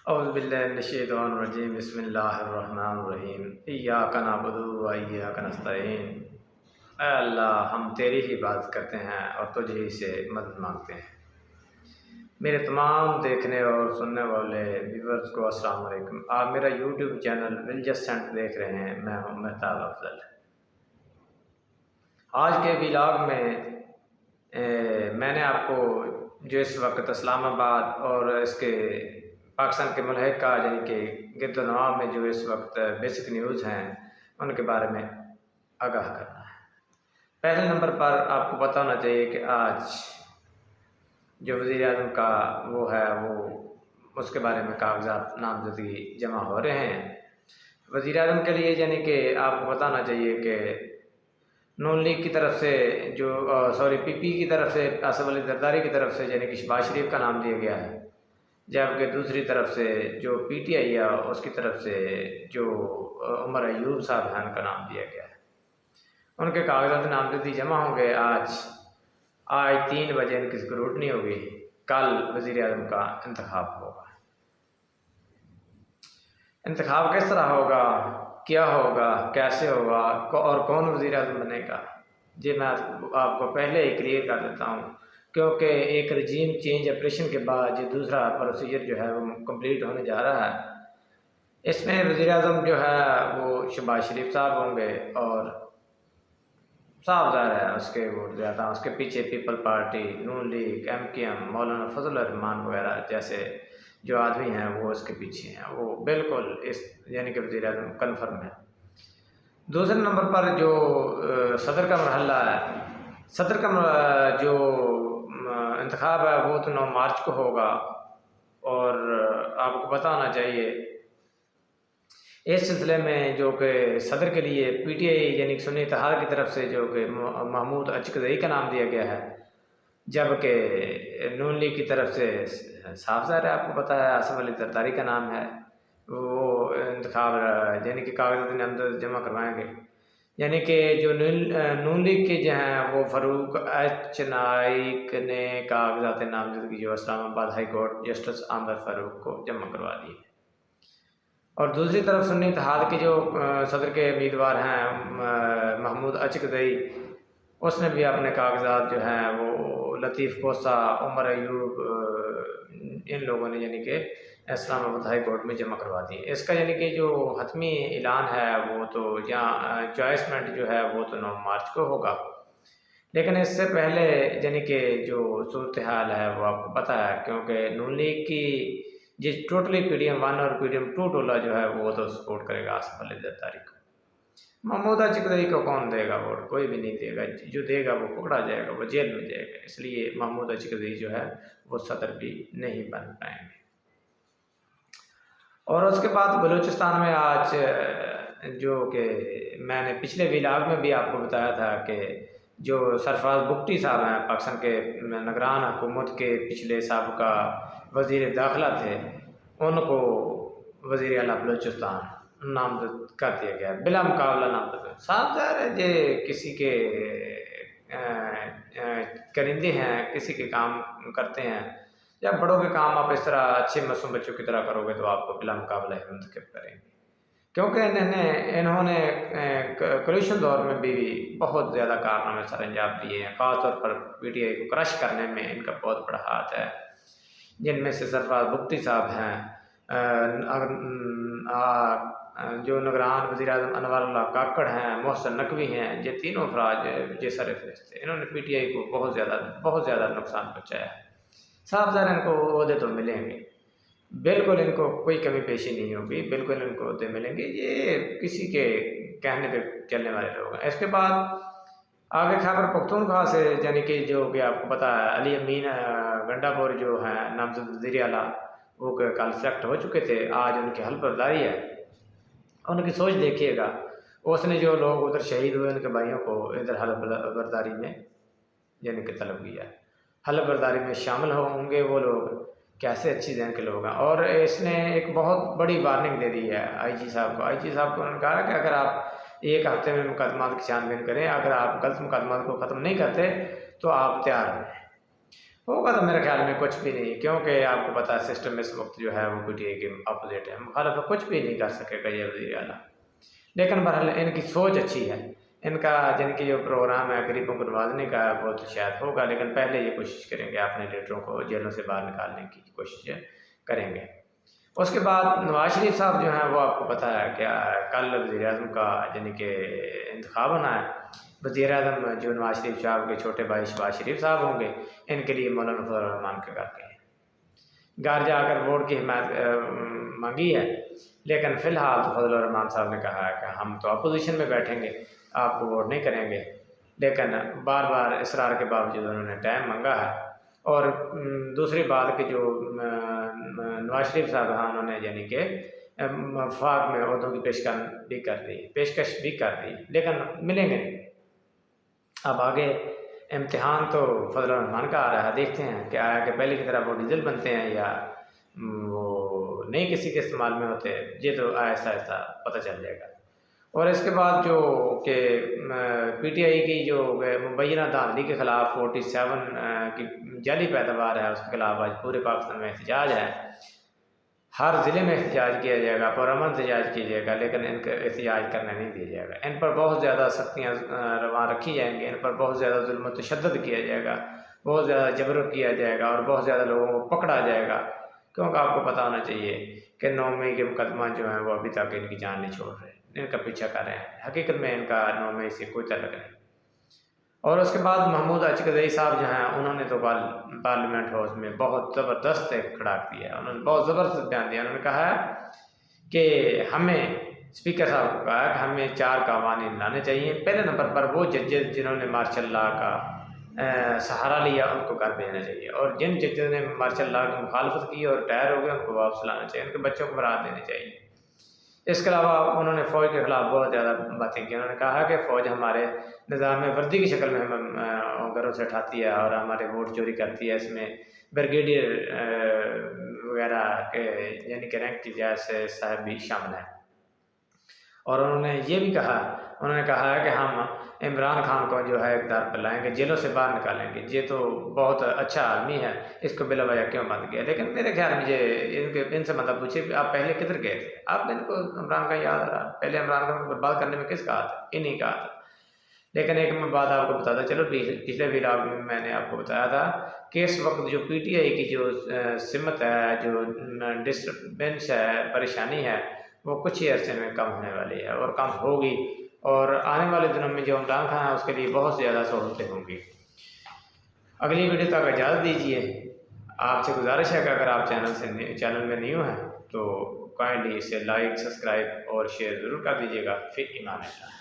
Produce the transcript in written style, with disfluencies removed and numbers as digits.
اعوذ باللہ من الشیطان الرجیم بسم اللہ الرحمن الرحیم ایاک نعبد و ایاک نستعین۔ اے اللہ، ہم تیری ہی عبادت کرتے ہیں اور تجھ ہی سے مدد مانگتے ہیں۔ میرے تمام دیکھنے اور سننے والے ویورز کو السلام علیکم۔ آپ میرا یوٹیوب چینل ریلیجس سینٹ دیکھ رہے ہیں، میں ہوں مہتاب افضل۔ آج کے ولاگ میں میں نے آپ کو جو اس وقت اسلام آباد اور اس کے پاکستان کے ملحقہ یعنی کہ گرد و نواح میں جو اس وقت بیسک نیوز ہیں ان کے بارے میں آگاہ کرنا ہے۔ پہلے نمبر پر آپ کو پتہ ہونا چاہیے کہ آج جو وزیر اعظم کا وہ اس کے بارے میں کاغذات نامزدگی جمع ہو رہے ہیں۔ وزیر اعظم کے لیے یعنی کہ آپ کو بتانا چاہیے کہ نون لیگ کی طرف سے پی پی کی طرف سے آصف علی زرداری کی طرف سے یعنی کہ شہباز شریف کا نام دیا گیا ہے، جبکہ دوسری طرف سے جو پی ٹی آئی ہے اس کی طرف سے جو عمر ایوب صاحب ہیں ان کا نام دیا گیا ہے۔ ان کے کاغذات نامزدگی جمع ہوں گے آج 3 بجے ان کی اسکروٹنی ہوگی، کل وزیر اعظم کا انتخاب ہوگا۔ انتخاب کس طرح ہوگا، کیا ہوگا، کیسے ہوگا اور کون وزیر اعظم بنے گا، میں آپ کو پہلے ہی کلیئر کر دیتا ہوں، کیونکہ ایک رجیم چینج آپریشن کے بعد یہ دوسرا پروسیجر جو ہے وہ کمپلیٹ ہونے جا رہا ہے۔ اس میں وزیر اعظم جو ہے وہ شہباز شریف صاحب ہوں گے اور صاف ظاہر ہے اس کے ووٹ زیادہ، اس کے پیچھے پیپل پارٹی، نون لیگ، ایم کیو ایم، مولانا فضل الرحمان وغیرہ جیسے جو آدمی ہیں وہ اس کے پیچھے ہیں، وہ بالکل اس یعنی کہ وزیر اعظم کنفرم ہے۔ دوسرے نمبر پر جو صدر کا مرحلہ ہے، صدر کا جو انتخاب ہے وہ تو 9 مارچ کو ہوگا، اور آپ کو پتہ ہونا چاہیے اس سلسلے میں جو کہ صدر کے لیے پی ٹی آئی یعنی سنی اتحاد کی طرف سے جو کہ محمود اچکزئی کا نام دیا گیا ہے، جبکہ نون لیگ کی طرف سے صاف ظاہر ہے آپ کو پتہ ہے آصف علی زرداری کا نام ہے، وہ انتخاب یعنی کہ کاغذات نامزدگی جمع کروائیں گے۔ یعنی کہ جو نون لیگ کے جو ہیں وہ فاروق ایچ نائک نے کاغذات نامزدگی جو اسلام آباد ہائی کورٹ جسٹس عامر فاروق کو جمع کروا دی، اور دوسری طرف سنی اتحاد کے جو صدر کے امیدوار ہیں محمود اچکزئی، اس نے بھی اپنے کاغذات جو ہیں وہ لطیف کوسہ، عمر ایوب، ان لوگوں نے یعنی کہ اسلام آباد ہائی کورٹ میں جمع کروا دی۔ اس کا یعنی کہ جو حتمی اعلان ہے وہ تو چوائسمنٹ جو ہے وہ تو 9 مارچ کو ہوگا، لیکن اس سے پہلے یعنی کہ جو صورتحال ہے وہ آپ کو پتہ ہے، کیونکہ نون لیگ کی جس ٹوٹلی پی ڈی ایم 1 اور پی ڈی ایم 2 ٹولہ جو ہے وہ تو سپورٹ کرے گا آصف علی زرداری کو۔ محمود اچکزئی کو کون دے گا ووٹ؟ کوئی بھی نہیں دے گا، جو دے گا وہ پکڑا جائے گا، وہ جیل میں جائے گا، اس لیے محمود اچکزئی جو ہے وہ صدر بھی نہیں بن پائیں گے۔ اور اس کے بعد بلوچستان میں آج جو کہ میں نے پچھلے ولاگ میں بھی آپ کو بتایا تھا کہ جو سرفراز بگٹی صاحب ہیں پاکستان کے نگران حکومت کے پچھلے سابقہ وزیر داخلہ تھے، ان کو وزیر اعلیٰ بلوچستان نامزد کر دیا گیا، بلا مقابلہ نامزد۔ صاف ظاہر ہے یہ کسی کے کرندے ہیں، کسی کے کام کرتے ہیں، یا بڑوں کے کام آپ اس طرح اچھے معصوم بچوں کی طرح کرو گے تو آپ کو بلا مقابلہ منتخب کریں گے، کیونکہ انہوں نے کولیشن دور میں بھی بہت زیادہ کارنامے سر انجام دیے ہیں، خاص طور پر پی ٹی آئی کو کرش کرنے میں ان کا بہت بڑا ہاتھ ہے، جن میں سے سرفراز بگٹی صاحب ہیں، جو نگران وزیر اعظم انوار اللہ کاکڑ ہیں، محسن نقوی ہیں، یہ تینوں افراد یہ سر فہرست تھے، انہوں نے پی ٹی آئی کو بہت زیادہ نقصان پہنچایا ہے۔ صاف ظاہر ان کو عہدے تو ملیں گے، بالکل ان کو کوئی کمی پیشی نہیں ہوگی، بالکل ان کو عہدے ملیں گے، یہ کسی کے کہنے پہ چلنے والے لوگ ہیں۔ اس کے بعد آگے خیبر پختونخوا سے یعنی کہ جو کہ آپ کو پتہ ہے علی امین گنڈا پور جو ہیں نامزد وزیر اعلیٰ، وہ کل سلیکٹ ہو چکے تھے، آج ان کی حلف برداری ہے۔ ان کی سوچ دیکھیے گا، اس نے جو لوگ ادھر شہید ہوئے ان کے بھائیوں کو ادھر حلف برداری میں یعنی کہ طلب کیا، حلف برداری میں شامل ہوں گے وہ لوگ، کیسے اچھی ذہن کے لوگ ہیں۔ اور اس نے ایک بہت بڑی وارننگ دے دی ہے آئی جی صاحب کو، انہوں نے کہا کہ اگر آپ 1 ہفتے میں مقدمات کی چھان بین کریں، اگر آپ غلط مقدمات کو ختم نہیں کرتے تو آپ تیار ہیں۔ ہوگا تو میرے خیال میں کچھ بھی نہیں، کیونکہ آپ کو پتہ ہے سسٹم اس وقت جو ہے وہ پی ٹی آئی کے اپوزٹ ہے، مخالف کچھ بھی نہیں کر سکے گا یہ وزیر اعلیٰ۔ لیکن بہرحال ان کی سوچ اچھی ہے، ان کا جن کی جو پروگرام ہے غریبوں کو نوازنے کا وہ تو شاید ہوگا، لیکن پہلے یہ کوشش کریں گے اپنے لیڈروں کو جیلوں سے باہر نکالنے کی کوشش کریں گے۔ اس کے بعد نواز شریف صاحب جو ہیں وہ آپ کو پتہ ہے کہ کل وزیر اعظم کا یعنی کہ انتخاب ہونا ہے۔ وزیر اعظم جو نواز شریف صاحب کے چھوٹے بھائی شہباز شریف صاحب ہوں گے، ان کے لیے مولانا فضل الرحمان کے گھر گئے ہیں، گھر جا کر ووٹ کی حمایت مانگی ہے، لیکن فی الحال تو فضل الرحمان صاحب نے کہا ہے کہ ہم تو اپوزیشن میں بیٹھیں گے، آپ کو ووٹ نہیں کریں گے، لیکن بار بار اصرار کے باوجود انہوں نے ٹائم مانگا ہے۔ اور دوسری بات کہ جو نواز شریف صاحب ہیں انہوں نے یعنی کہ وفاق میں عہدوں کی پیشکش بھی کر دی، لیکن ملیں گے نہیں۔ اب آگے امتحان تو فضل الرحمان کا آ رہا ہے، دیکھتے ہیں کہ آیا کہ پہلے کی طرح وہ ڈیزل بنتے ہیں یا وہ نہیں کسی کے استعمال میں ہوتے، یہ تو آہستہ آہستہ پتہ چل جائے گا۔ اور اس کے بعد جو کہ پی ٹی آئی کی جو مبینہ دھاندلی کے خلاف 47 کی جعلی پیداوار ہے، اس کے خلاف آج پورے پاکستان میں احتجاج ہے، ہر ضلع میں احتجاج کیا جائے گا، پرامن احتجاج کیا جائے گا، لیکن ان کا احتجاج کرنے نہیں دیا جائے گا۔ ان پر بہت زیادہ سختیاں رواں رکھی جائیں گی، ان پر بہت زیادہ ظلم و تشدد کیا جائے گا، بہت زیادہ جبر کیا جائے گا، اور بہت زیادہ لوگوں کو پکڑا جائے گا، کیونکہ آپ کو پتہ ہونا چاہیے کہ 9 مئی کے مقدمہ جو ہیں وہ ابھی تک ان کی جان نہیں چھوڑ رہے، ان کا پیچھا کر رہے ہیں، حقیقت میں ان کا 9 مئی سے کوئی تعلق نہیں۔ اور اس کے بعد محمود اچکزئی صاحب جو ہیں انہوں نے تو پارلیمنٹ ہاؤس میں بہت زبردست کھڑاک دیا، انہوں نے بہت زبردست بیان دیا۔ انہوں نے کہا ہے کہ ہمیں اسپیکر صاحب کو کہا کہ ہمیں 4 قوانین لانے چاہیے۔ پہلے نمبر پر وہ ججز جنہوں نے مارشل لا کا سہارا لیا ان کو گھر بھیجنا چاہیے، اور جن ججز نے مارشل لا کی مخالفت کی اور ریٹائر ہو گئے ان کو واپس لانا چاہیے، ان کے بچوں کو برات دینے چاہیے۔ اس کے علاوہ انہوں نے فوج کے خلاف بہت زیادہ باتیں کی، انہوں نے کہا کہ فوج ہمارے نظام وردی کی شکل میں ہمیں گھروں سے اٹھاتی ہے اور ہمارے ووٹ چوری کرتی ہے، اس میں بریگیڈیئر وغیرہ کے یعنی کہ رینک کی جائے سے صاحب بھی شامل ہیں۔ اور انہوں نے یہ بھی کہا، انہوں نے کہا ہے کہ ہم عمران خان کو جو ہے اقتدار پر لائیں گے، جیلوں سے باہر نکالیں گے، یہ تو بہت اچھا آدمی ہے، اس کو بلا وجہ کیوں بند کیا؟ لیکن میرے خیال میں یہ ان سے مطلب پوچھے کہ آپ پہلے کدھر گئے تھے؟ آپ نے ان کو عمران خان یاد رہا، پہلے عمران خان کو برباد کرنے میں کس کہا تھا؟ انہیں کہا تھا۔ لیکن ایک میں بات آپ کو بتاتا چلو، پچھلے ولاگ میں نے آپ کو بتایا تھا کہ اس وقت جو پی ٹی آئی کی جو سمت ہے، جو ڈسٹربنس ہے، پریشانی ہے، وہ کچھ ہی عرصے میں کم ہونے والی ہے اور کم ہوگی، اور آنے والے دنوں میں جو عمران خان ہے اس کے لیے بہت زیادہ سہولتیں ہوں گی۔ اگلی ویڈیو تک اجازت دیجیے۔ آپ سے گزارش ہے کہ اگر آپ چینل میں نیو ہیں تو کائنڈلی اسے لائک، سبسکرائب اور شیئر ضرور کر دیجیے گا۔ فی امان اللہ۔